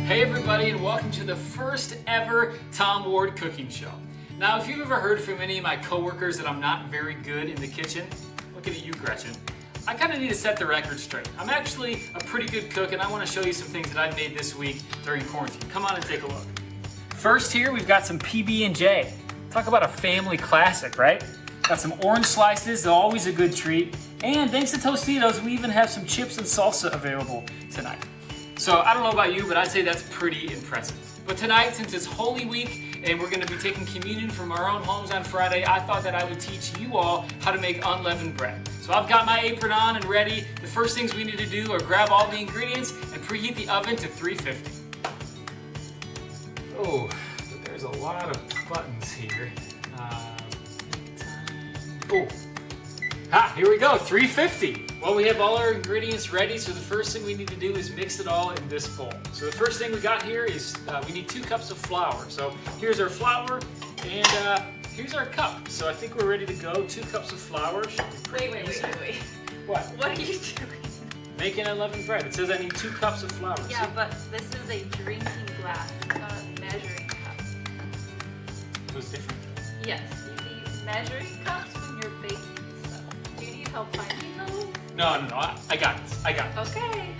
Hey everybody, and welcome to the first ever Tom Ward cooking show. Now, if you've ever heard from any of my coworkers that I'm not very good in the kitchen, looking at you, Gretchen, I kind of need to set the record straight. I'm actually a pretty good cook, and I want to show you some things that I made this week during quarantine. Come on and take a look. First here, we've got some PB&J. Talk about a family classic, right? Got some orange slices, always a good treat. And thanks to Tostitos, we even have some chips and salsa available tonight. So I don't know about you, but I'd say that's pretty impressive. But tonight, since it's Holy Week and we're going to be taking communion from our own homes on Friday, I thought that I would teach you all how to make unleavened bread. So I've got my apron on and ready. The first things we need to do are grab all the ingredients and preheat the oven to 350. Oh, but there's a lot of buttons here. Here we go, 350. Well, we have all our ingredients ready, so the first thing we need to do is mix it all in this bowl. So the first thing we got here is we need 2 cups of flour. So here's our flour, and here's our cup. So I think we're ready to go. 2 cups of flour. Wait. What? What are you doing? Making unleavened bread. It says I need 2 cups of flour. Yeah, See? but this is a drinking glass, it's not a measuring cup. So it's different. Yes, you need measuring cups when you're baking stuff. Do you need help finding those? No, I got this. Okay.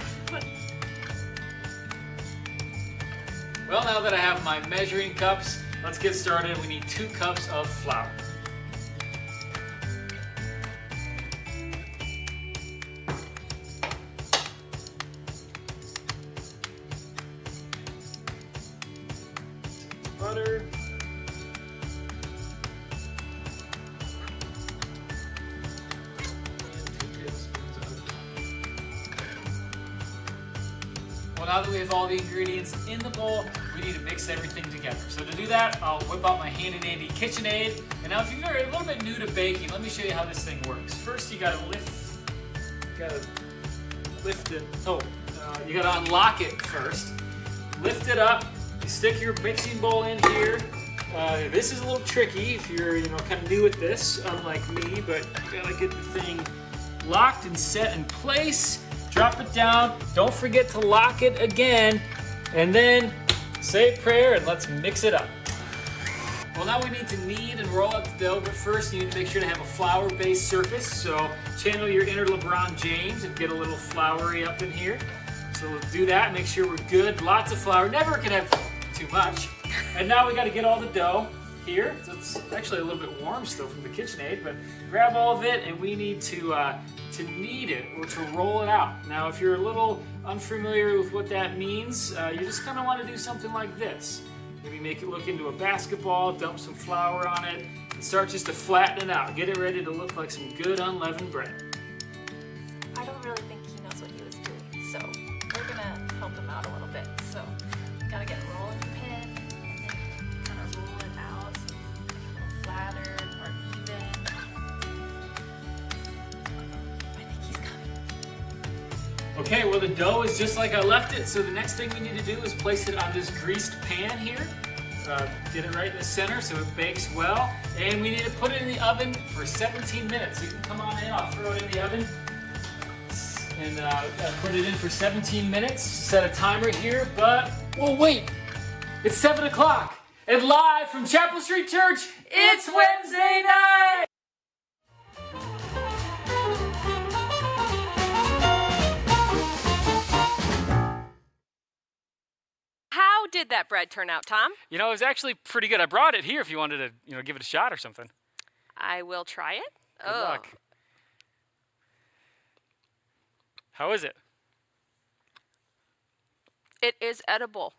Well, now that I have my measuring cups, let's get started. We need 2 cups of flour. Butter. Well, now that we have all the ingredients in the bowl, we need to mix everything together. So to do that, I'll whip out my handy dandy KitchenAid. And now if you're a little bit new to baking, let me show you how this thing works. First, you gotta lift it. You gotta unlock it first. Lift it up. You stick your mixing bowl in here. This is a little tricky if you're, kind of new at this, unlike me, but you gotta get the thing locked and set in place. Drop it down. Don't forget to lock it again. And then say a prayer and let's mix it up. Well, now we need to knead and roll up the dough, but first you need to make sure to have a flour-based surface. So channel your inner LeBron James and get a little floury up in here. So we'll do that, make sure we're good. Lots of flour, never can have too much. And now we gotta get all the dough here. So it's actually a little bit warm still from the KitchenAid, but grab all of it and we need to knead it or to roll it out. Now, if you're a little unfamiliar with what that means, you just kind of want to do something like this. Maybe make it look into a basketball, dump some flour on it, and start just to flatten it out. Get it ready to look like some good unleavened bread. I don't really think he knows what he was doing, so we're gonna help him out a little bit. So, gotta get a rolling pin, and then kind of roll it out so it's a little flatter, more even. Okay, well the dough is just like I left it, so the next thing we need to do is place it on this greased pan here. Get it right in the center so it bakes well. And we need to put it in the oven for 17 minutes. So you can come on in, I'll throw it in the oven. And put it in for 17 minutes. Set a timer here, but, oh wait! It's 7 o'clock! And live from Chapel Street Church, it's Wednesday night! How did that bread turn out, Tom? It was actually pretty good. I brought it here if you wanted to, give it a shot or something. I will try it. Good luck. How is it? It is edible.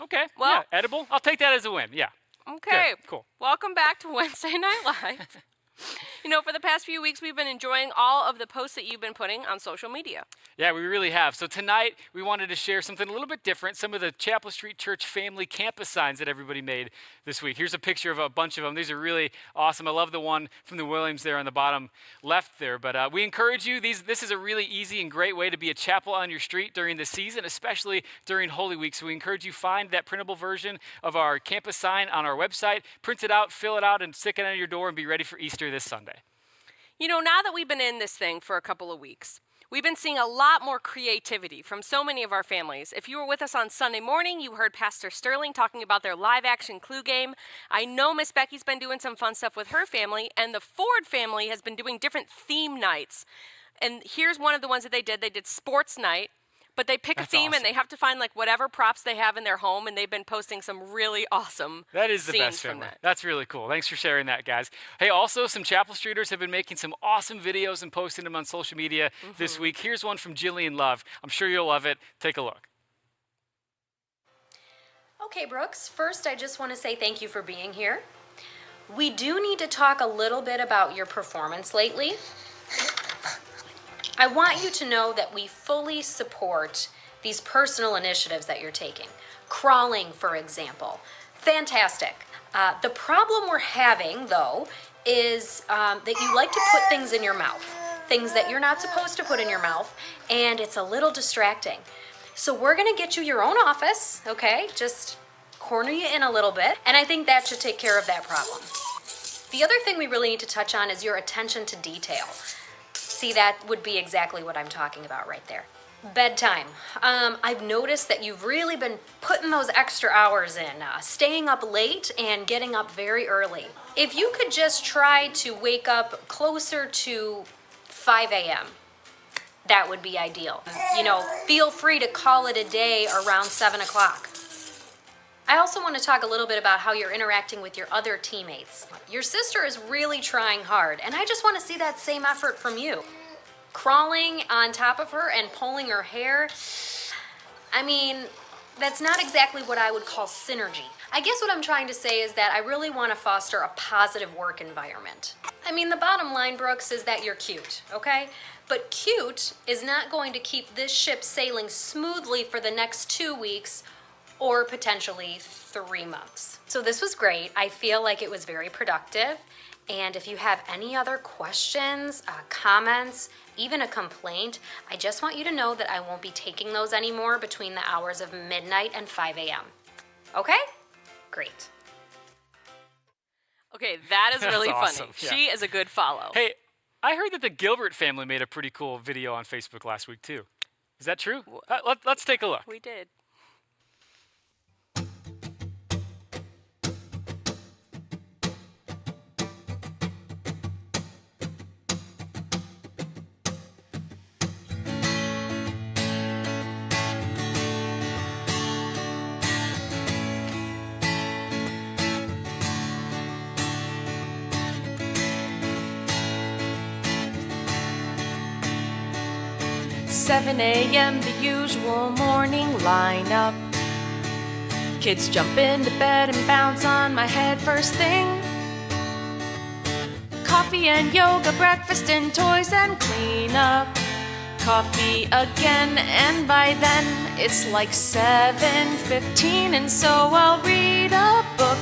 Okay. Well- yeah, edible. I'll take that as a win. Yeah. Okay. Good, cool. Welcome back to Wednesday Night Live. For the past few weeks, we've been enjoying all of the posts that you've been putting on social media. Yeah, we really have. So tonight, we wanted to share something a little bit different, some of the Chapel Street Church family campus signs that everybody made this week. Here's a picture of a bunch of them. These are really awesome. I love the one from the Williams there on the bottom left there. But we encourage you, this is a really easy and great way to be a chapel on your street during the season, especially during Holy Week. So we encourage you find that printable version of our campus sign on our website, print it out, fill it out, and stick it on your door and be ready for Easter this Sunday. Now that we've been in this thing for a couple of weeks, We've been seeing a lot more creativity from so many of our families. If you were with us on Sunday morning, you heard Pastor Sterling talking about their live-action Clue game. I know Miss Becky's been doing some fun stuff with her family, and the Ford family has been doing different theme nights. And here's one of the ones that they did. They did sports night, but they pick a theme awesome. and they have to find like whatever props they have in their home, and they've been posting some really awesome That is the scenes best from family. that. That's really cool. Thanks for sharing that, guys. Hey, also, some Chapel Streeters have been making some awesome videos and posting them on social media this week. Here's one from Jillian Love. I'm sure you'll love it. Take a look. Okay, Brooks, first I just want to say thank you for being here. We do need to talk a little bit about your performance lately. I want you to know that we fully support these personal initiatives that you're taking. Crawling, for example. Fantastic. The problem we're having, though, is that you like to put things in your mouth. Things that you're not supposed to put in your mouth, and it's a little distracting. So we're gonna get you your own office, okay? Just corner you in a little bit, and I think that should take care of that problem. The other thing we really need to touch on is your attention to detail. See, that would be exactly what I'm talking about right there. Bedtime. I've noticed that you've really been putting those extra hours in, staying up late and getting up very early. If you could just try to wake up closer to 5 a.m., that would be ideal. You know, feel free to call it a day around 7 o'clock. I also want to talk a little bit about how you're interacting with your other teammates. Your sister is really trying hard, and I just want to see that same effort from you. Crawling on top of her and pulling her hair, I mean, that's not exactly what I would call synergy. I guess what I'm trying to say is that I really want to foster a positive work environment. I mean, the bottom line, Brooks, is that you're cute, okay? But cute is not going to keep this ship sailing smoothly for the next 2 weeks or potentially 3 months. So this was great. I feel like it was very productive. And if you have any other questions, comments, even a complaint, I just want you to know that I won't be taking those anymore between the hours of midnight and 5 a.m. Okay? Great. Okay, that is really That's funny. awesome, yeah. She is a good follow. Hey, I heard that the Gilbert family made a pretty cool video on Facebook last week, too. Is that true? Let's take a look. We did. 7 a.m., the usual morning lineup. Kids jump into bed and bounce on my head first thing. Coffee and yoga, breakfast and toys and cleanup. Coffee again, and by then it's like 7:15, and so I'll read a book,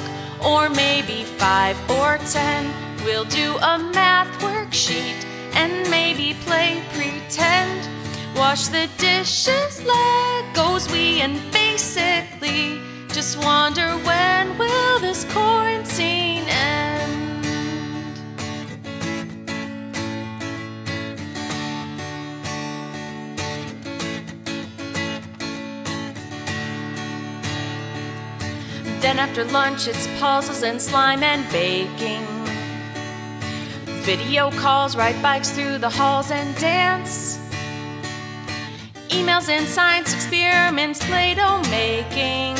or maybe 5 or 10. We'll do a math worksheet and maybe play pretend. Wash the dishes, Legos, and basically just wonder, when will this quarantine end? Then after lunch it's puzzles and slime and baking. Video calls, ride bikes through the halls and dance. Emails and science experiments, Play-Doh making.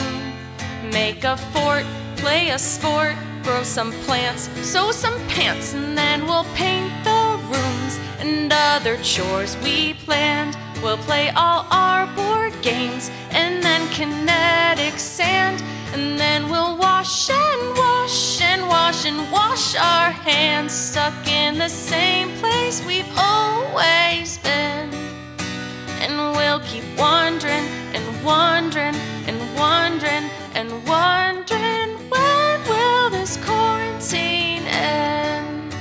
Make a fort, play a sport, grow some plants, sew some pants, and then we'll paint the rooms and other chores we planned. We'll play all our board games and then kinetic sand, and then we'll wash and wash and wash and wash our hands, stuck in the same place we've always been. And we'll keep wondering and wondering and wondering and wondering, when will this quarantine end?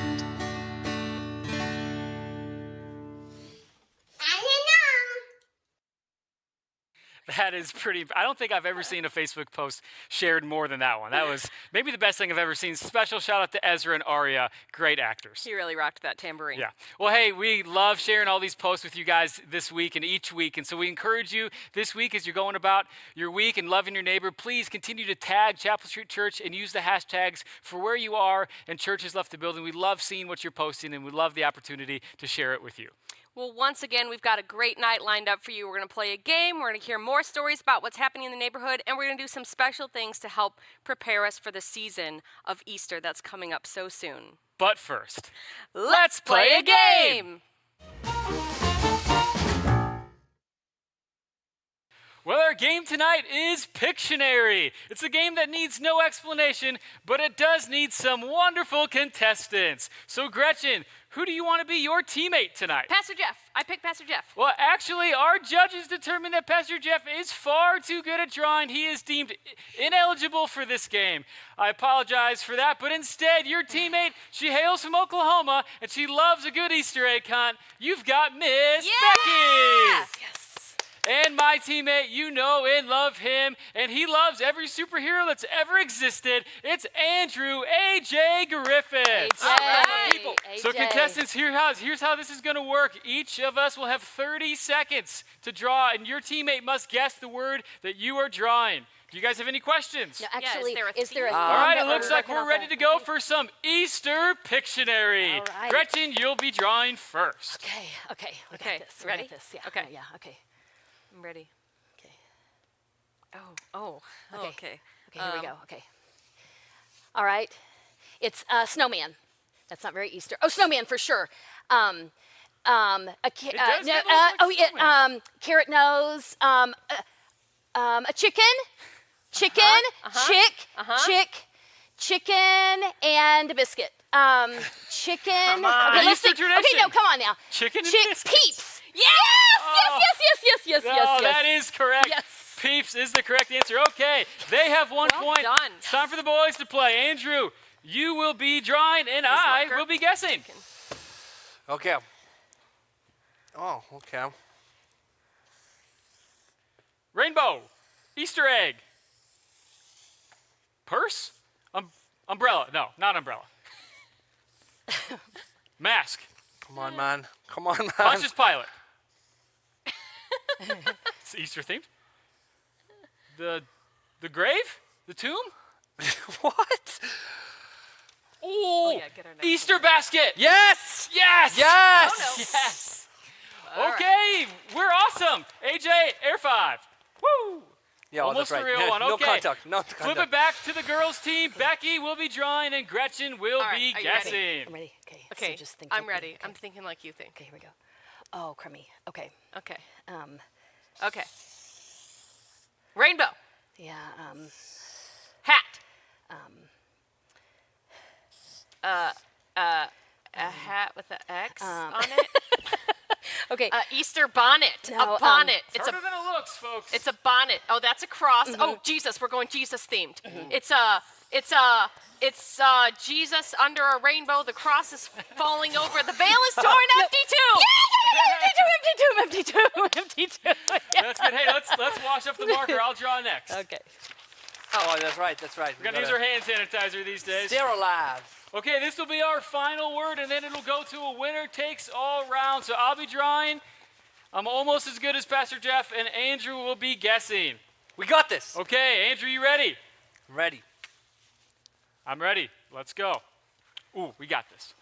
That That is pretty. I don't think I've ever seen a Facebook post shared more than that one. That was maybe the best thing I've ever seen. Special shout out to Ezra and Aria, great actors. He really rocked that tambourine. Yeah. Well, hey, we love sharing all these posts with you guys this week and each week. And so we encourage you this week as you're going about your week and loving your neighbor, please continue to tag Chapel Street Church and use the hashtags for where you are and churches left the building. We love seeing what you're posting and we love the opportunity to share it with you. Well, once again, we've got a great night lined up for you. We're going to play a game. We're going to hear more stories about what's happening in the neighborhood, and we're going to do some special things to help prepare us for the season of Easter that's coming up so soon. But first, Let's play a game! Well, our game tonight is Pictionary. It's a game that needs no explanation, but it does need some wonderful contestants. So, Gretchen, who do you want to be your teammate tonight? Pastor Jeff. I picked Pastor Jeff. Well, actually, our judges determined that Pastor Jeff is far too good at drawing. He is deemed ineligible for this game. I apologize for that, but instead, your teammate, she hails from Oklahoma, and she loves a good Easter egg hunt. You've got Miss Becky. Yes. And my teammate, you know and love him, and he loves every superhero that's ever existed. It's Andrew A.J. Griffith. All right. People. So contestants, here's how this is going to work. Each of us will have 30 seconds to draw, and your teammate must guess the word that you are drawing. Do you guys have any questions? No, Yeah, actually, is there a theme? All right, it theme looks that like we're ready to go for some Easter Pictionary. All right. Gretchen, you'll be drawing first. Okay. We Okay, got this. ready? We got this. Yeah. Okay. Yeah. Okay. I'm ready. Okay. Oh, Okay. okay. Okay. Here we go. Okay. All right. It's snowman. That's not very Easter. Oh, snowman for sure. does No, kinda look like snowman. carrot nose. A chicken. Chicken. Chicken and a biscuit. Chicken. Come on. Okay, let's Easter think. tradition. Okay, no, come on now. Chicken and biscuits. Peeps. Yes. Oh. Yes. Oh, that is correct. Yes. Peeps is the correct answer. Okay, they have 1 Well point. done. It's time for the boys to play. Andrew, you will be drawing, and Here's I marker. will be guessing. Okay. Oh, okay. Rainbow, Easter egg, purse, umbrella. No, not umbrella. Mask, Come on, man. Come on, man. Pontius Pilate. It's Easter themed. The grave, the tomb. What? Oh, yeah, get our next Easter basket. Yes! Yes. Yes! Oh, no. Yes. All Okay, we're awesome. AJ, Air 5. Woo! Yeah, Almost that's a right. real one. No Okay. contact. No Flip contact. it back to the girls' team. Becky will be drawing, and Gretchen will All right, be are you ready? guessing. I'm ready. Okay. Okay, So just think. I'm ready. I'm thinking like you think. Okay. Here we go. Oh, crummy. Okay. Okay. Um. Okay. Rainbow. Yeah. Hat. A hat with an X on it. Okay. Easter bonnet. No, a bonnet. It's Harder a than it looks, folks. it's a bonnet. Oh, that's a cross. Oh, Jesus. We're going Jesus themed. It's Jesus under a rainbow. The cross is falling over. The veil is torn. Empty tomb. Empty tomb. That's good. Hey, let's wash off the marker. I'll draw next. Okay. Oh, that's right. That's right. We're gonna use our hand sanitizer these days. Stay alive. Okay, this will be our final word, and then it'll go to a winner takes all round. So I'll be drawing. I'm almost as good as Pastor Jeff, and Andrew will be guessing. We got this. Okay, Andrew, you ready? Ready. I'm ready. Let's go. Ooh, we got this.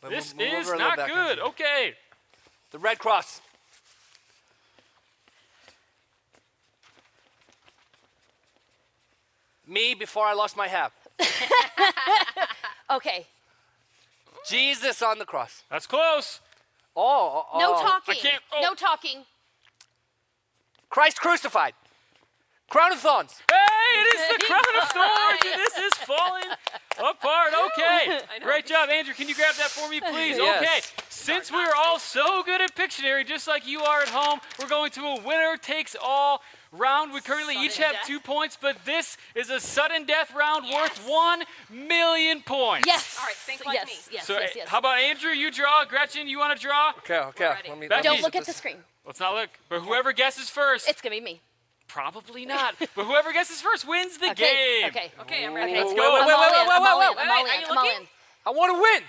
This Move is over a little not back good. onto Okay. The Red Cross. Me before I lost my hat. Okay. Jesus on the cross. That's close. Oh. No talking. I can't- oh. No talking. Christ crucified. Crown of thorns. Hey, it is the crown of thorns, and this is falling apart. Okay, great job, Andrew. Can you grab that for me, please? Yes. Okay, since we're all so good at Pictionary, just like you are at home, we're going to a winner takes all round. We currently each have 2 points, but this is a sudden death round worth 1 million points. Yes. All right, think like me. Yes, So, yes, yes. how about Andrew? You draw. Gretchen, you want to draw? Okay. ready. Let me, Becky. Don't look at the screen. Let's not look. But whoever guesses first, It's gonna be me. probably not. But whoever guesses first wins the game. Okay. Okay, I'm ready. Let's Wait, go. wait, I'm wait, all wait, in. wait, I'm all wait, in. wait. I'm all Wait, are in. you I'm all looking? in. I want to win.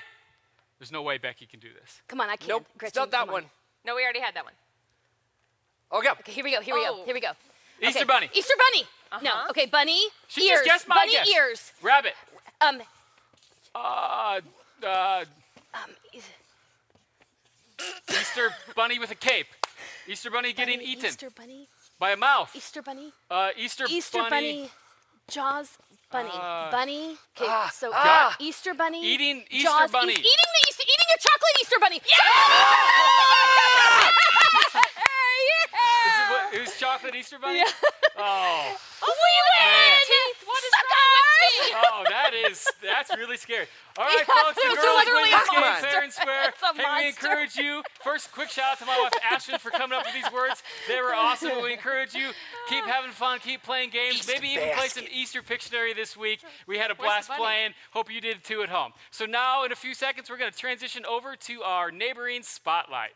There's no way Becky can do this. Come on, I can't. Nope, Gretchen, it's not that come on. one. No, we already had that one. Okay. Okay, here we go. Here we go. Oh. Here we go. Easter Okay, Bunny. Easter Bunny. No. Okay, bunny. She ears. just guessed my bunny guess. ears. Rabbit. Um. Easter bunny with a cape. Easter bunny getting bunny, eaten Easter bunny. by a mouth. Easter bunny. Easter, Easter bunny. Jaws bunny. Bunny. Okay, so God. Easter bunny. Eating Easter Jaws, bunny. Eating a chocolate Easter bunny. Is it, what, it was chocolate Easter bunny? Oh. We win! What is wrong with me? Oh, that's really scary. All right, Yeah, folks, the it was girls literally win this a game monster. fair and square. It's a Hey, we monster. encourage you. First, quick shout out to my wife Ashton for coming up with these words. They were awesome. We encourage you. Keep having fun. Keep playing games. Easter Maybe even play some basket. Easter Pictionary this week. We had a the blast bunny? playing. Hope you did too at home. So now, in a few seconds, we're going to transition over to our neighboring spotlight.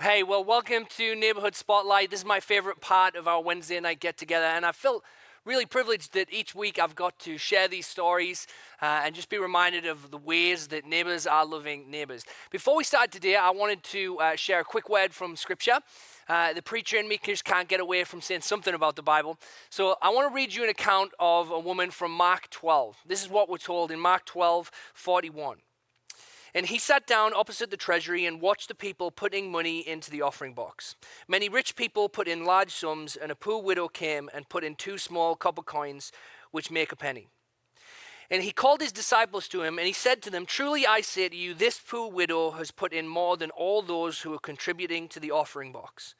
Hey, well, welcome to Neighborhood Spotlight. This is my favorite part of our Wednesday night get-together, and I feel really privileged that each week I've got to share these stories and just be reminded of the ways that neighbors are loving neighbors. Before we start today, I wanted to share a quick word from Scripture. The preacher in me just can't get away from saying something about the Bible. So I want to read you an account of a woman from Mark 12. This is what we're told in Mark 12:41. And he sat down opposite the treasury and watched the people putting money into the offering box. Many rich people put in large sums, and a poor widow came and put in 2 small copper coins, which make a penny. And he called his disciples to him, and he said to them, "Truly I say to you, this poor widow has put in more than all those who are contributing to the offering box.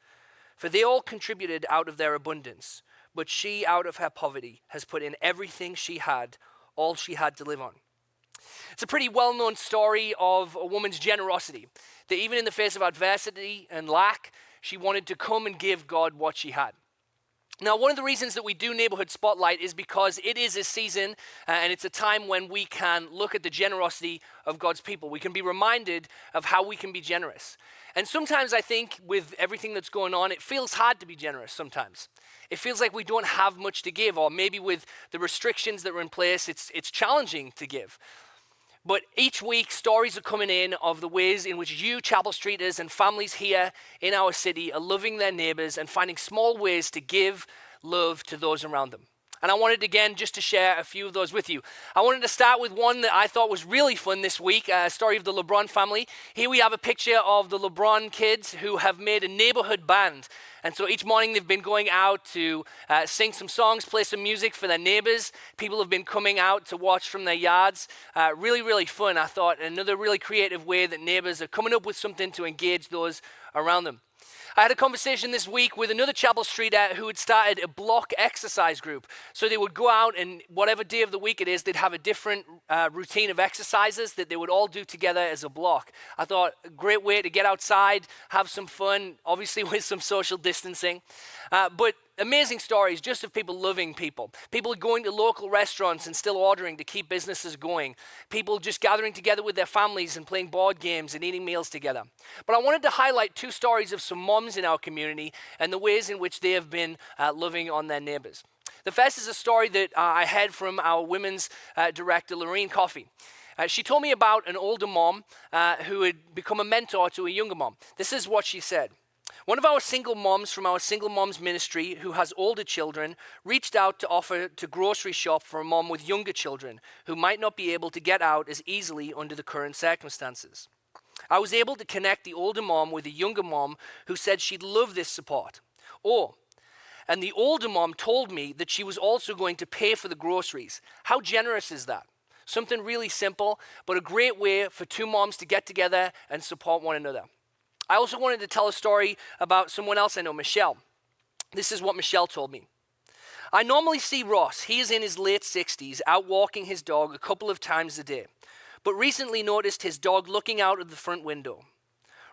For they all contributed out of their abundance, but she out of her poverty has put in everything she had, all she had to live on." It's a pretty well-known story of a woman's generosity, that even in the face of adversity and lack, she wanted to come and give God what she had. Now, one of the reasons that we do Neighborhood Spotlight is because it is a season and it's a time when we can look at the generosity of God's people. We can be reminded of how we can be generous. And sometimes I think with everything that's going on, it feels hard to be generous sometimes. It feels like we don't have much to give, or maybe with the restrictions that are in place, it's challenging to give. But each week, stories are coming in of the ways in which you, Chapel Streeters, and families here in our city are loving their neighbors and finding small ways to give love to those around them. And I wanted, again, just to share a few of those with you. I wanted to start with one that I thought was really fun this week, a story of the LeBron family. Here we have a picture of the LeBron kids who have made a neighborhood band. And so each morning they've been going out to sing some songs, play some music for their neighbors. People have been coming out to watch from their yards. Really, really fun, I thought. Another really creative way that neighbors are coming up with something to engage those around them. I had a conversation this week with another Chapel Streeter who had started a block exercise group. So they would go out, and whatever day of the week it is, they'd have a different routine of exercises that they would all do together as a block. I thought a great way to get outside, have some fun, obviously with some social distancing. But amazing stories just of people loving people. People going to local restaurants and still ordering to keep businesses going. People just gathering together with their families and playing board games and eating meals together. But I wanted to highlight 2 stories of some moms in our community and the ways in which they have been loving on their neighbors. The first is a story that I had from our women's director, Lorraine Coffey. She told me about an older mom who had become a mentor to a younger mom. This is what she said. One of our single moms from our Single Moms Ministry who has older children reached out to offer to grocery shop for a mom with younger children who might not be able to get out as easily under the current circumstances. I was able to connect the older mom with the younger mom who said she'd love this support. And the older mom told me that she was also going to pay for the groceries. How generous is that? Something really simple, but a great way for 2 moms to get together and support one another. I also wanted to tell a story about someone else I know, Michelle. This is what Michelle told me. I normally see Ross, he is in his late 60s, out walking his dog a couple of times a day, but recently noticed his dog looking out of the front window.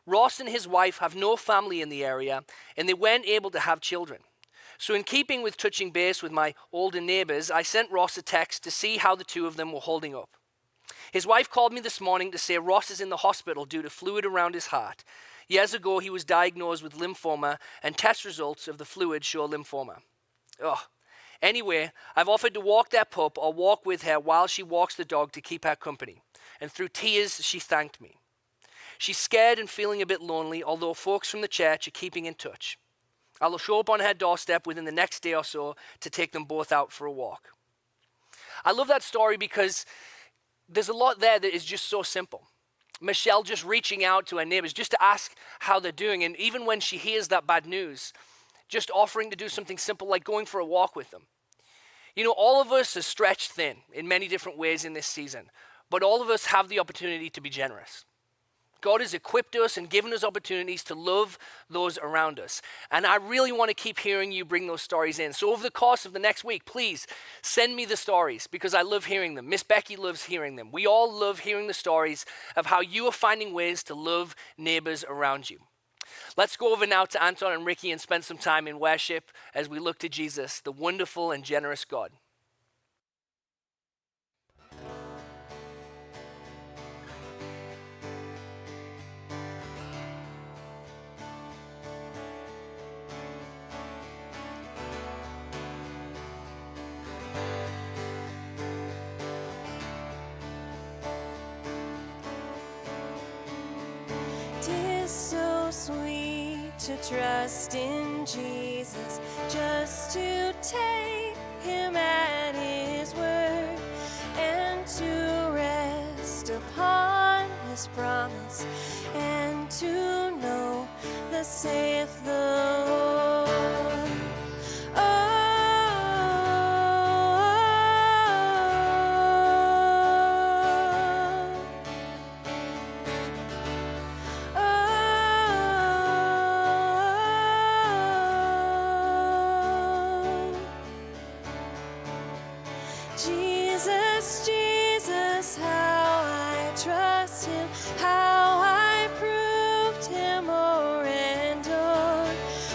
Ross and his wife have no family in the area, and they weren't able to have children. So in keeping with touching base with my older neighbors, I sent Ross a text to see how the two of them were holding up. His wife called me this morning to say Ross is in the hospital due to fluid around his heart. Years ago, he was diagnosed with lymphoma, and test results of the fluid show lymphoma. Ugh. Anyway, I've offered to walk that pup or walk with her while she walks the dog to keep her company. And through tears, she thanked me. She's scared and feeling a bit lonely, although folks from the church are keeping in touch. I'll show up on her doorstep within the next day or so to take them both out for a walk. I love that story because there's a lot there that is just so simple. Michelle just reaching out to her neighbors just to ask how they're doing. And even when she hears that bad news, just offering to do something simple like going for a walk with them. You know, all of us are stretched thin in many different ways in this season, but all of us have the opportunity to be generous. God has equipped us and given us opportunities to love those around us. And I really want to keep hearing you bring those stories in. So over the course of the next week, please send me the stories because I love hearing them. Miss Becky loves hearing them. We all love hearing the stories of how you are finding ways to love neighbors around you. Let's go over now to Anton and Ricky and spend some time in worship as we look to Jesus, the wonderful and generous God. So sweet to trust in Jesus, just to take him at his word and to rest upon his promise and to know that saith the Lord. Jesus, Jesus, how I trust him, how I proved him o'er and o'er.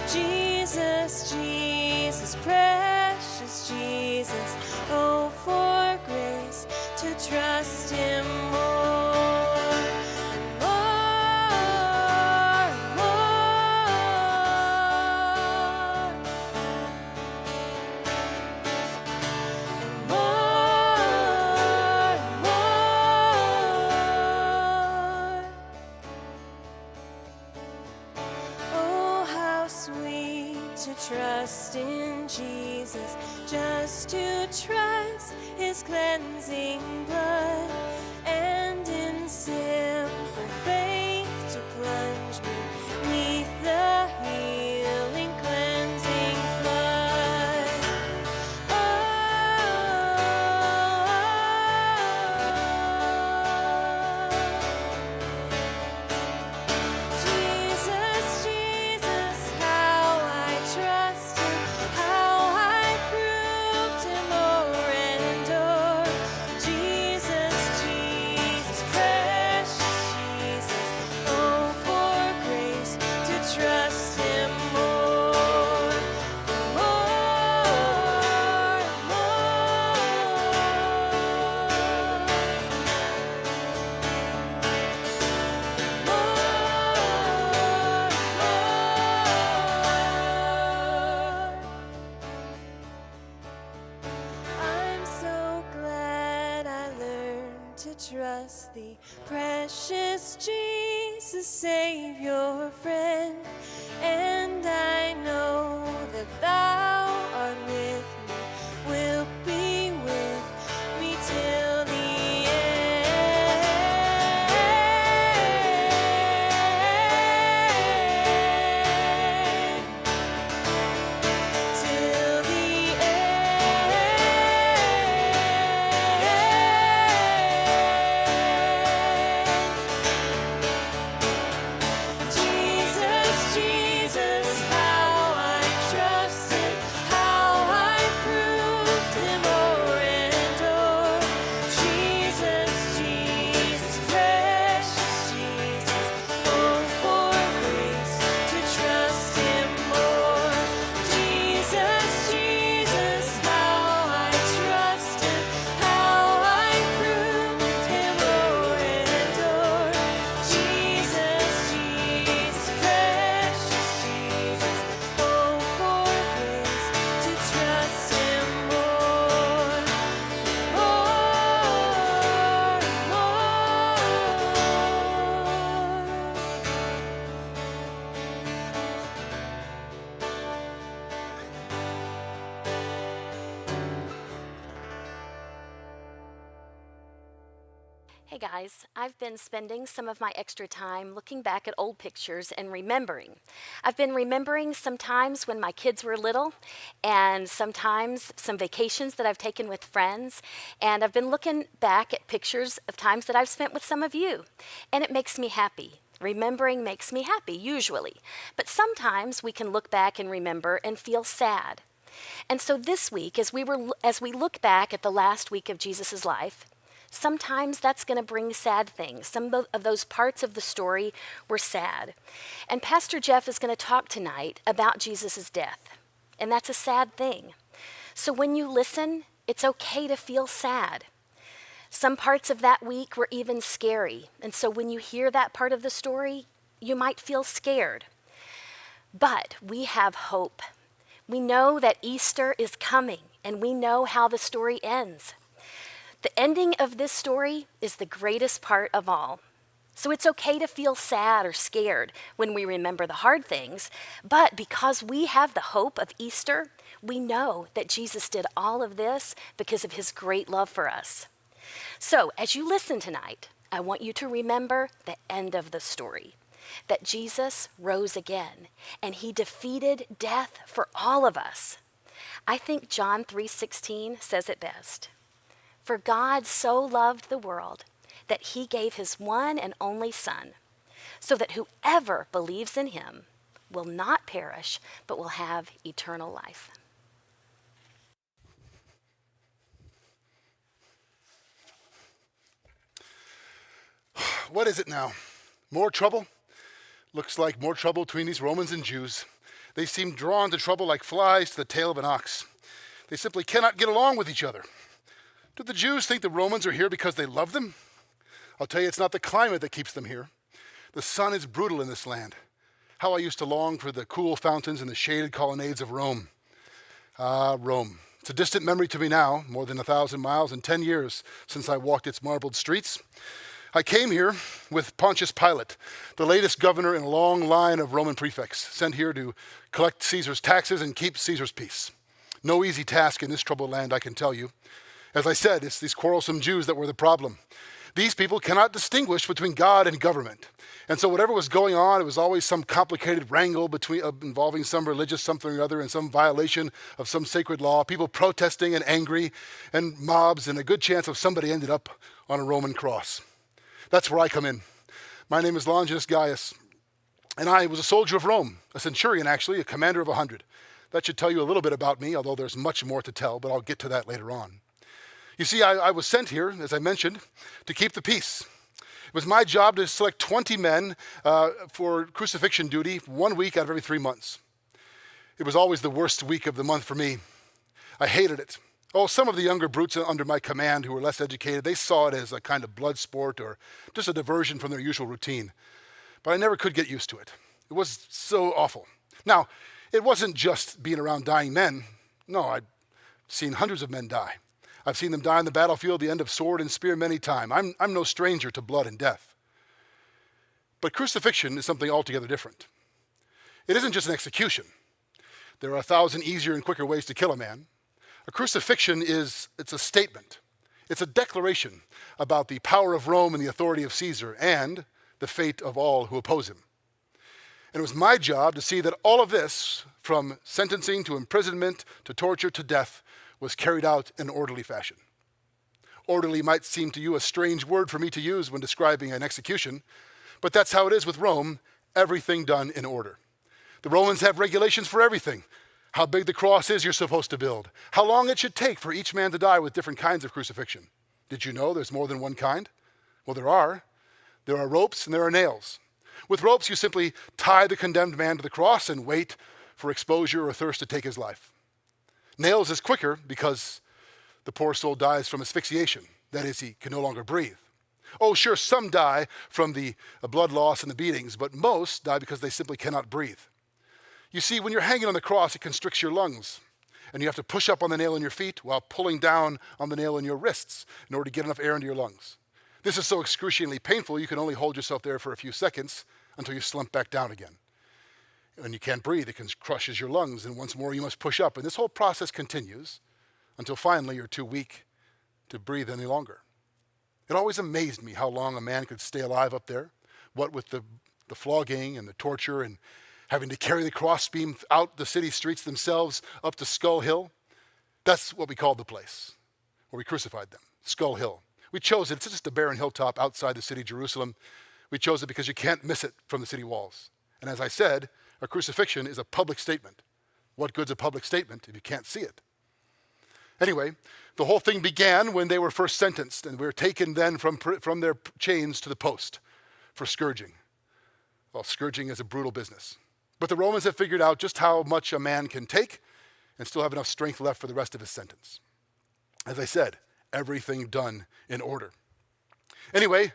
Jesus, Jesus, precious Jesus, oh, for grace to trust him more. Trust in Jesus, just to trust his cleansing blood, and in simple faith to plunge beneath the healing cleansing flood. Jesus, Jesus, how I trust him, how I proved him o'er and o'er. Jesus, Jesus, precious Jesus, oh, for grace to trust him more, more, I'm so glad I learned to trust thee, precious Jesus, Savior, friend. And I know that thou art with me, will be with me till the end. Till the end. guys, I've been spending some of my extra time looking back at old pictures and remembering. I've been remembering some times when my kids were little and sometimes some vacations that I've taken with friends. And I've been looking back at pictures of times that I've spent with some of you. And it makes me happy. Remembering makes me happy, usually. But sometimes we can look back and remember and feel sad. And so this week, as we look back at the last week of Jesus' life, sometimes that's going to bring sad things. Some of those parts of the story were sad. And Pastor Jeff is going to talk tonight about Jesus' death. And that's a sad thing. So when you listen, it's okay to feel sad. Some parts of that week were even scary. And so when you hear that part of the story, you might feel scared. But we have hope. We know that Easter is coming, and we know how the story ends. The ending of this story is the greatest part of all. So it's okay to feel sad or scared when we remember the hard things, but because we have the hope of Easter, we know that Jesus did all of this because of his great love for us. So as you listen tonight, I want you to remember the end of the story, that Jesus rose again, and he defeated death for all of us. I think John 3:16 says it best. For God so loved the world that he gave his one and only Son, so that whoever believes in him will not perish, but will have eternal life. What is it now? More trouble? Looks like more trouble between these Romans and Jews. They seem drawn to trouble like flies to the tail of an ox. They simply cannot get along with each other. Do the Jews think the Romans are here because they love them? I'll tell you, it's not the climate that keeps them here. The sun is brutal in this land. How I used to long for the cool fountains and the shaded colonnades of Rome. Rome. It's a distant memory to me now, more than 1,000 miles and 10 years since I walked its marbled streets. I came here with Pontius Pilate, the latest governor in a long line of Roman prefects, sent here to collect Caesar's taxes and keep Caesar's peace. No easy task in this troubled land, I can tell you. As I said, it's these quarrelsome Jews that were the problem. These people cannot distinguish between God and government. And so whatever was going on, it was always some complicated wrangle involving some religious something or other and some violation of some sacred law, people protesting and angry, and mobs, and a good chance of somebody ended up on a Roman cross. That's where I come in. My name is Longinus Gaius, and I was a soldier of Rome, a centurion actually, a commander of 100. That should tell you a little bit about me, although there's much more to tell, but I'll get to that later on. You see, I was sent here, as I mentioned, to keep the peace. It was my job to select 20 men for crucifixion duty 1 week out of every 3 months. It was always the worst week of the month for me. I hated it. Oh, some of the younger brutes under my command who were less educated, they saw it as a kind of blood sport or just a diversion from their usual routine. But I never could get used to it. It was so awful. Now, it wasn't just being around dying men. No, I'd seen hundreds of men die. I've seen them die on the battlefield, the end of sword and spear many times. I'm no stranger to blood and death. But crucifixion is something altogether different. It isn't just an execution. There are 1,000 easier and quicker ways to kill a man. A crucifixion it's a statement. It's a declaration about the power of Rome and the authority of Caesar and the fate of all who oppose him. And it was my job to see that all of this, from sentencing to imprisonment to torture to death, was carried out in an orderly fashion. Orderly might seem to you a strange word for me to use when describing an execution, but that's how it is with Rome, everything done in order. The Romans have regulations for everything. How big the cross is you're supposed to build. How long it should take for each man to die with different kinds of crucifixion. Did you know there's more than one kind? Well, there are. There are ropes and there are nails. With ropes, you simply tie the condemned man to the cross and wait for exposure or thirst to take his life. Nails is quicker because the poor soul dies from asphyxiation. That is, he can no longer breathe. Oh, sure, some die from the blood loss and the beatings, but most die because they simply cannot breathe. You see, when you're hanging on the cross, it constricts your lungs, and you have to push up on the nail in your feet while pulling down on the nail in your wrists in order to get enough air into your lungs. This is so excruciatingly painful, you can only hold yourself there for a few seconds until you slump back down again. And you can't breathe, it crushes your lungs, and once more you must push up. And this whole process continues until finally you're too weak to breathe any longer. It always amazed me how long a man could stay alive up there, what with the flogging and the torture and having to carry the crossbeam out the city streets themselves up to Skull Hill. That's what we called the place where we crucified them, Skull Hill. We chose it. It's just a barren hilltop outside the city of Jerusalem. We chose it because you can't miss it from the city walls. And as I said, a crucifixion is a public statement. What good's a public statement if you can't see it? Anyway, the whole thing began when they were first sentenced, and we were taken then from their chains to the post for scourging. Well, scourging is a brutal business. But the Romans have figured out just how much a man can take and still have enough strength left for the rest of his sentence. As I said, everything done in order. Anyway,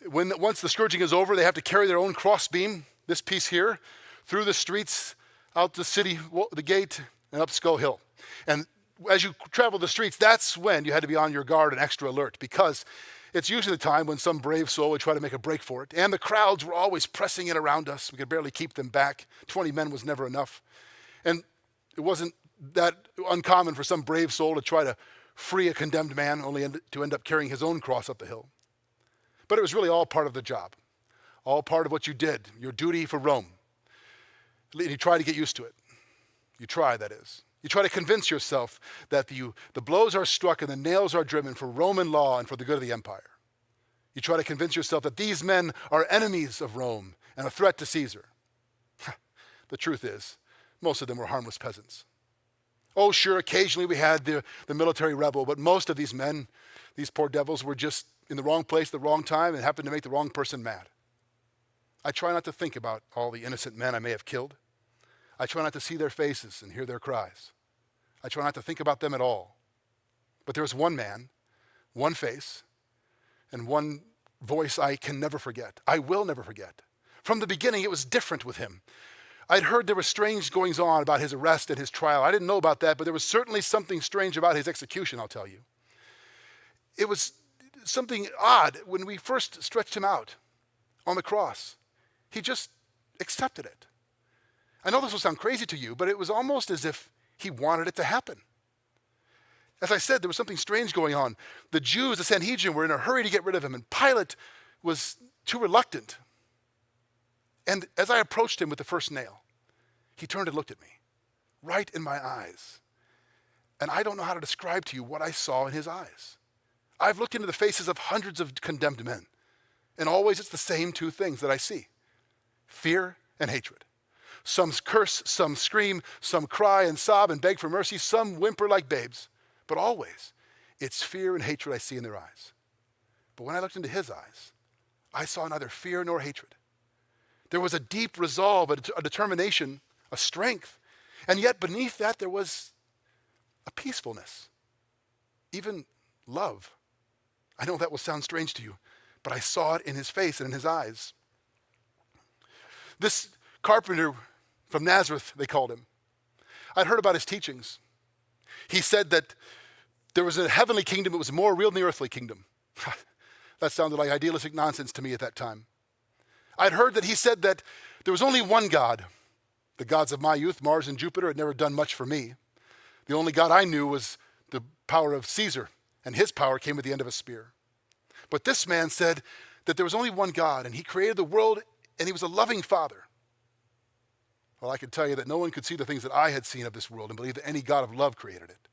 once the scourging is over, they have to carry their own crossbeam, this piece here, through the streets, out the city, the gate, and up Skull Hill. And as you travel the streets, that's when you had to be on your guard and extra alert, because it's usually the time when some brave soul would try to make a break for it. And the crowds were always pressing in around us. We could barely keep them back. 20 men was never enough. And it wasn't that uncommon for some brave soul to try to free a condemned man, only to end up carrying his own cross up the hill. But it was really all part of the job, all part of what you did, your duty for Rome. You try to get used to it. You try, that is. You try to convince yourself that the blows are struck and the nails are driven for Roman law and for the good of the empire. You try to convince yourself that these men are enemies of Rome and a threat to Caesar. The truth is, most of them were harmless peasants. Oh, sure, occasionally we had the military rebel, but most of these men, these poor devils, were just in the wrong place at the wrong time and happened to make the wrong person mad. I try not to think about all the innocent men I may have killed. I try not to see their faces and hear their cries. I try not to think about them at all. But there was one man, one face, and one voice I can never forget. I will never forget. From the beginning, it was different with him. I'd heard there were strange goings on about his arrest and his trial. I didn't know about that, but there was certainly something strange about his execution, I'll tell you. It was something odd when we first stretched him out on the cross. He just accepted it. I know this will sound crazy to you, but it was almost as if he wanted it to happen. As I said, there was something strange going on. The Jews, the Sanhedrin, were in a hurry to get rid of him, and Pilate was too reluctant. And as I approached him with the first nail, he turned and looked at me, right in my eyes. And I don't know how to describe to you what I saw in his eyes. I've looked into the faces of hundreds of condemned men, and always it's the same two things that I see: fear and hatred. Some curse, some scream, some cry and sob and beg for mercy, some whimper like babes. But always, it's fear and hatred I see in their eyes. But when I looked into his eyes, I saw neither fear nor hatred. There was a deep resolve, a determination, a strength. And yet beneath that, there was a peacefulness, even love. I know that will sound strange to you, but I saw it in his face and in his eyes. This carpenter from Nazareth, they called him. I'd heard about his teachings. He said that there was a heavenly kingdom that was more real than the earthly kingdom. That sounded like idealistic nonsense to me at that time. I'd heard that he said that there was only one God. The gods of my youth, Mars and Jupiter, had never done much for me. The only God I knew was the power of Caesar, and his power came at the end of a spear. But this man said that there was only one God, and he created the world, and he was a loving father. Well, I can tell you that no one could see the things that I had seen of this world and believe that any God of love created it.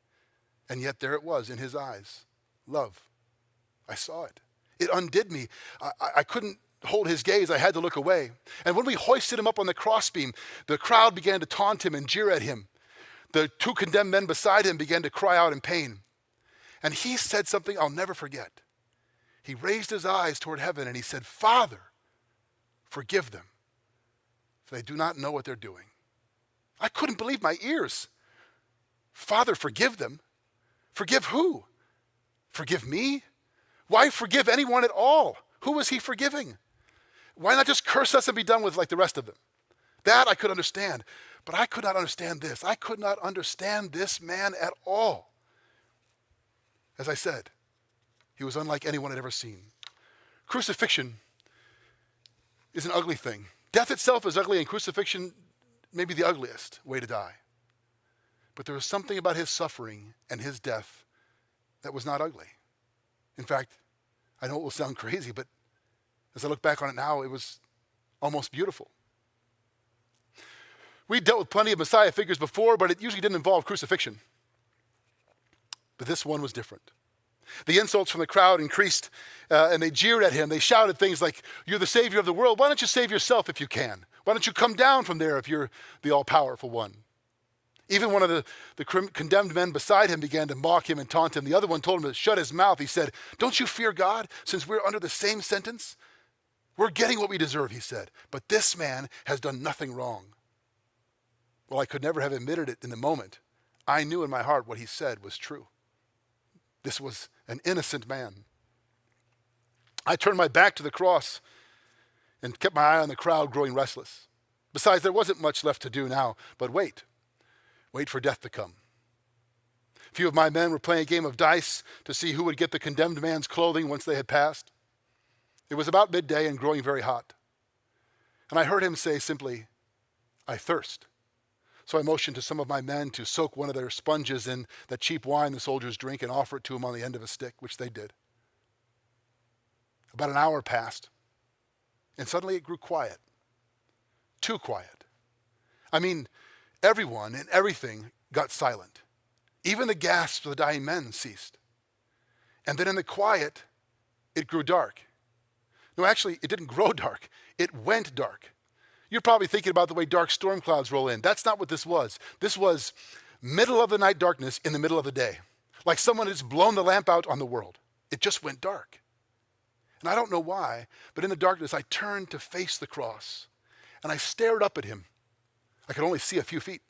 And yet there it was in his eyes, love. I saw it. It undid me. I couldn't hold his gaze. I had to look away. And when we hoisted him up on the crossbeam, the crowd began to taunt him and jeer at him. The two condemned men beside him began to cry out in pain. And he said something I'll never forget. He raised his eyes toward heaven and he said, "Father, forgive them, for they do not know what they're doing." I couldn't believe my ears. Father, forgive them? Forgive who? Forgive me? Why forgive anyone at all? Who was he forgiving? Why not just curse us and be done with like the rest of them? That I could understand, but I could not understand this. I could not understand this man at all. As I said, he was unlike anyone I'd ever seen. Crucifixion is an ugly thing. Death itself is ugly, and crucifixion may be the ugliest way to die. But there was something about his suffering and his death that was not ugly. In fact, I know it will sound crazy, but as I look back on it now, it was almost beautiful. We dealt with plenty of Messiah figures before, but it usually didn't involve crucifixion. But this one was different. The insults from the crowd increased, and they jeered at him. They shouted things like, "You're the savior of the world. Why don't you save yourself if you can? Why don't you come down from there if you're the all-powerful one?" Even one of the condemned men beside him began to mock him and taunt him. The other one told him to shut his mouth. He said, "Don't you fear God, since we're under the same sentence? We're getting what we deserve," he said. "But this man has done nothing wrong." Well, I could never have admitted it in the moment. I knew in my heart what he said was true. This was an innocent man. I turned my back to the cross and kept my eye on the crowd growing restless. Besides, there wasn't much left to do now, but wait for death to come. A few of my men were playing a game of dice to see who would get the condemned man's clothing once they had passed. It was about midday and growing very hot. And I heard him say simply, "I thirst." So I motioned to some of my men to soak one of their sponges in the cheap wine the soldiers drink and offer it to him on the end of a stick, which they did. About an hour passed, and suddenly it grew quiet. Too quiet. I mean, everyone and everything got silent. Even the gasps of the dying men ceased. And then in the quiet, it grew dark. No, actually, it didn't grow dark. It went dark. You're probably thinking about the way dark storm clouds roll in. That's not what this was. This was middle of the night darkness in the middle of the day. Like someone had just blown the lamp out on the world. It just went dark. And I don't know why, but in the darkness, I turned to face the cross. And I stared up at him. I could only see a few feet.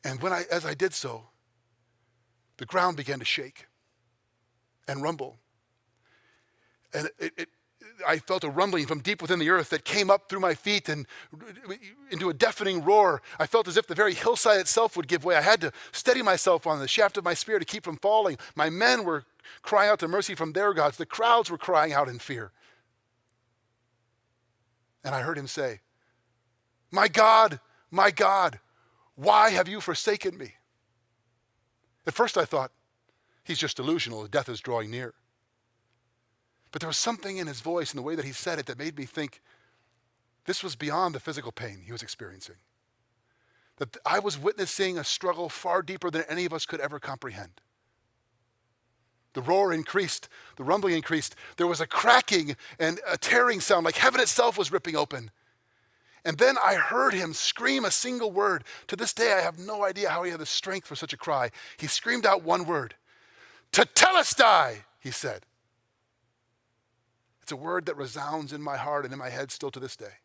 And as I did so, the ground began to shake and rumble. And I felt a rumbling from deep within the earth that came up through my feet and into a deafening roar. I felt as if the very hillside itself would give way. I had to steady myself on the shaft of my spear to keep from falling. My men were crying out to mercy from their gods. The crowds were crying out in fear. And I heard him say, my God, why have you forsaken me?" At first I thought, he's just delusional. Death is drawing near. But there was something in his voice and the way that he said it that made me think this was beyond the physical pain he was experiencing. That I was witnessing a struggle far deeper than any of us could ever comprehend. The roar increased, the rumbling increased. There was a cracking and a tearing sound like heaven itself was ripping open. And then I heard him scream a single word. To this day, I have no idea how he had the strength for such a cry. He screamed out one word. "Tetelestai," he said. It's a word that resounds in my heart and in my head still to this day.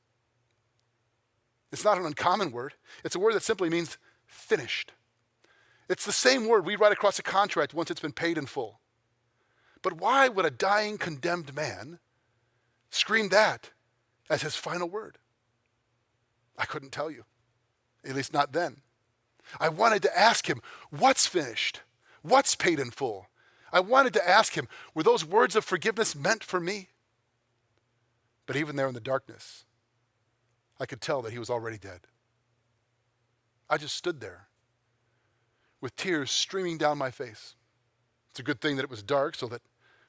It's not an uncommon word. It's a word that simply means finished. It's the same word we write across a contract once it's been paid in full. But why would a dying, condemned man scream that as his final word? I couldn't tell you, at least not then. I wanted to ask him, what's finished? What's paid in full? I wanted to ask him, were those words of forgiveness meant for me? But even there in the darkness, I could tell that he was already dead. I just stood there with tears streaming down my face. It's a good thing that it was dark so that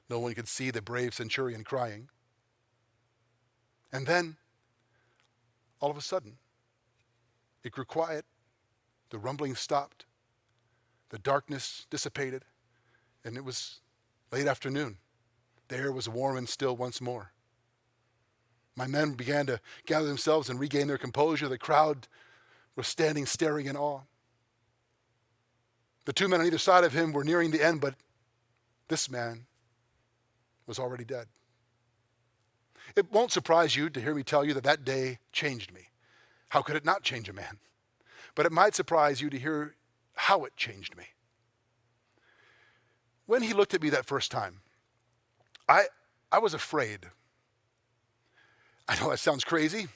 no one could see the brave centurion crying. And then, all of a sudden, it grew quiet, the rumbling stopped, the darkness dissipated, and it was late afternoon. The air was warm and still once more. My men began to gather themselves and regain their composure. The crowd was standing staring in awe. The two men on either side of him were nearing the end, but this man was already dead. It won't surprise you to hear me tell you that that day changed me. How could it not change a man? But it might surprise you to hear how it changed me. When he looked at me that first time, I was afraid. I know that sounds crazy.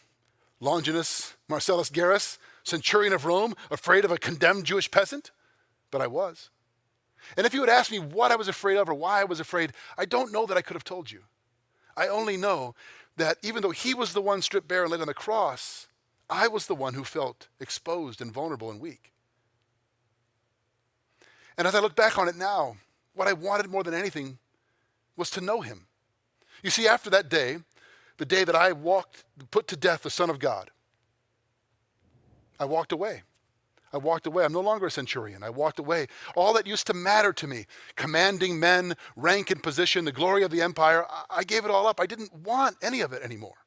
Longinus Marcellus Garrus, centurion of Rome, afraid of a condemned Jewish peasant? But I was. And if you had asked me what I was afraid of or why I was afraid, I don't know that I could have told you. I only know that even though he was the one stripped bare and laid on the cross, I was the one who felt exposed and vulnerable and weak. And as I look back on it now, what I wanted more than anything was to know him. You see, after that day, the day that I put to death the Son of God, I walked away. I walked away. I'm no longer a centurion. I walked away. All that used to matter to me, commanding men, rank and position, the glory of the empire, I gave it all up. I didn't want any of it anymore.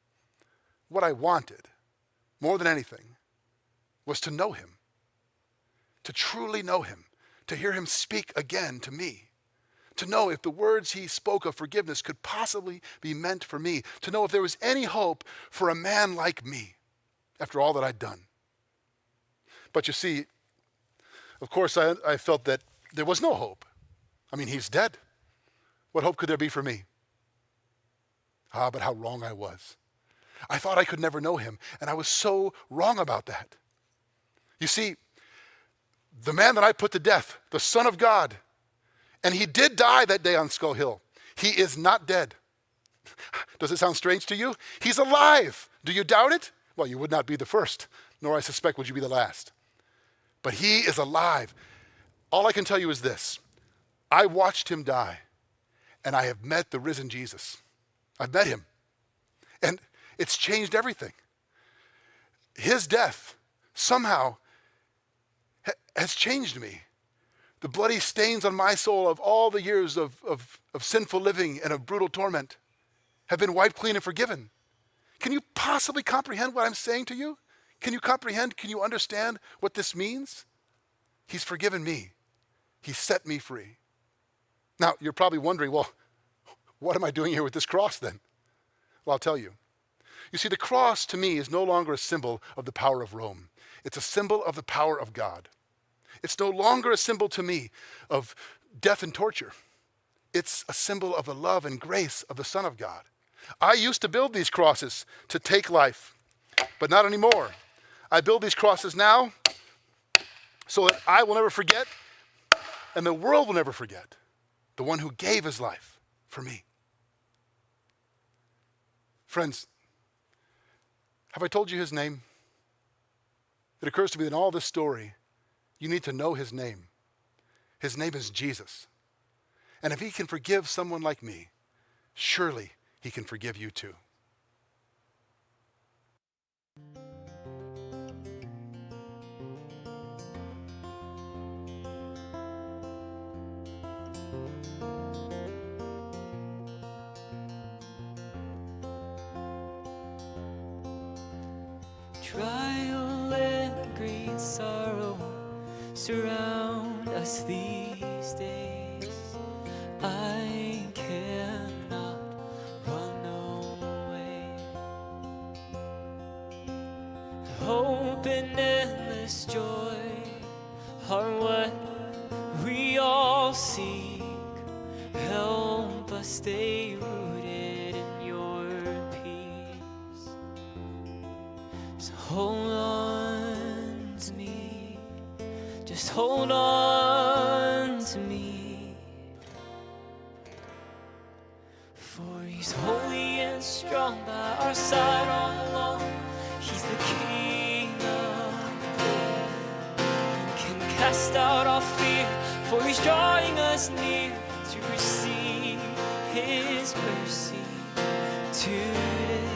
What I wanted, more than anything, was to know him, to truly know him, to hear him speak again to me, to know if the words he spoke of forgiveness could possibly be meant for me, to know if there was any hope for a man like me after all that I'd done. But you see, of course, I felt that there was no hope. I mean, he's dead. What hope could there be for me? But how wrong I was. I thought I could never know him, and I was so wrong about that. You see, the man that I put to death, the Son of God, and he did die that day on Skull Hill. He is not dead. Does it sound strange to you? He's alive. Do you doubt it? Well, you would not be the first, nor I suspect would you be the last. But he is alive. All I can tell you is this. I watched him die, and I have met the risen Jesus. I've met him, and it's changed everything. His death somehow has changed me. The bloody stains on my soul of all the years of sinful living and of brutal torment have been wiped clean and forgiven. Can you possibly comprehend what I'm saying to you? Can you comprehend? Can you understand what this means? He's forgiven me. He set me free. Now, you're probably wondering, well, what am I doing here with this cross then? Well, I'll tell you. You see, the cross to me is no longer a symbol of the power of Rome. It's a symbol of the power of God. It's no longer a symbol to me of death and torture. It's a symbol of the love and grace of the Son of God. I used to build these crosses to take life, but not anymore. I build these crosses now so that I will never forget and the world will never forget the one who gave his life for me. Friends, have I told you his name? It occurs to me that in all this story, you need to know his name. His name is Jesus. And if he can forgive someone like me, surely he can forgive you too. Trial and great sorrow surround us these days. I cannot run away. Hope and endless joy are what we all seek. Help us stay rooted in your peace. So hold on to me, just hold on to me. For he's holy and strong by our side all along. He's the King of glory, can cast out all fear. For he's drawing us near to receive his mercy today.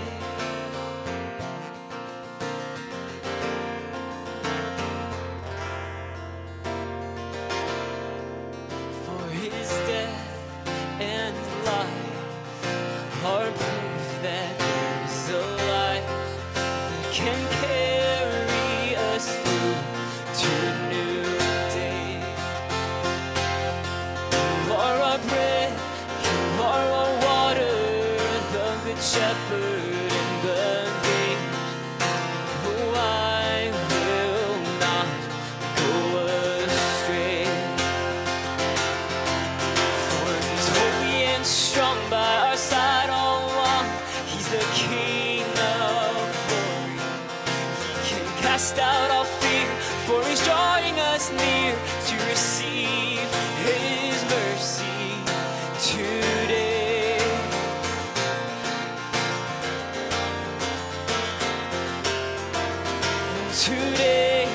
For his death and life are proof that there's a life that can carry us through to a new day. You are our bread, you are our water, the good shepherd and the gate. Oh, I will not go astray. For he's holy and strong by our side all along. He's the King of glory. He can cast out all fear. For he's drawing us near to receive his mercy today. And today,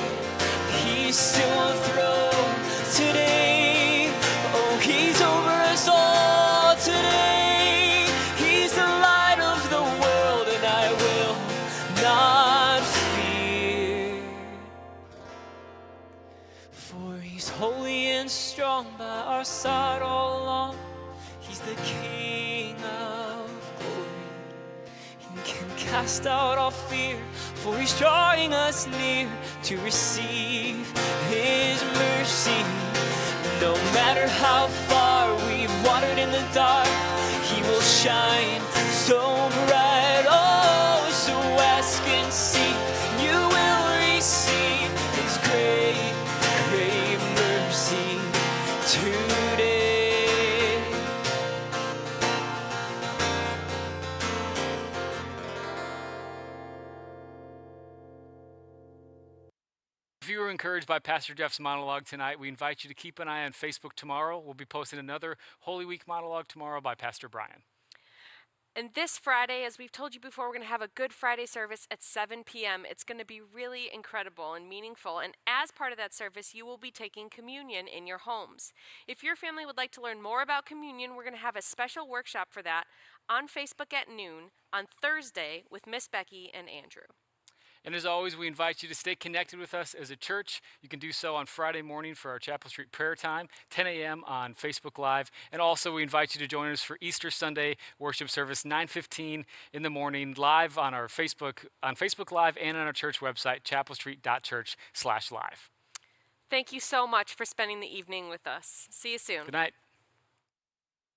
he's still on the throne. Today, oh, he's over us all today. and strong by our side all along. He's the King of glory. He can cast out all fear, for he's drawing us near to receive his mercy. No matter how far we've wandered in the dark, he will shine so bright. Oh, so ask and see, you will receive his great, great mercy today. If you were encouraged by Pastor Jeff's monologue tonight, we invite you to keep an eye on Facebook tomorrow. We'll be posting another Holy Week monologue tomorrow by Pastor Brian. And this Friday, as we've told you before, we're going to have a Good Friday service at 7 p.m. It's going to be really incredible and meaningful. And as part of that service, you will be taking communion in your homes. If your family would like to learn more about communion, we're going to have a special workshop for that on Facebook at noon on Thursday with Miss Becky and Andrew. And as always, we invite you to stay connected with us as a church. You can do so on Friday morning for our Chapel Street prayer time, 10 a.m. on Facebook Live. And also, we invite you to join us for Easter Sunday worship service, 9:15 in the morning, live on our Facebook Live and on our church website, chapelstreet.church/live. Thank you so much for spending the evening with us. See you soon. Good night.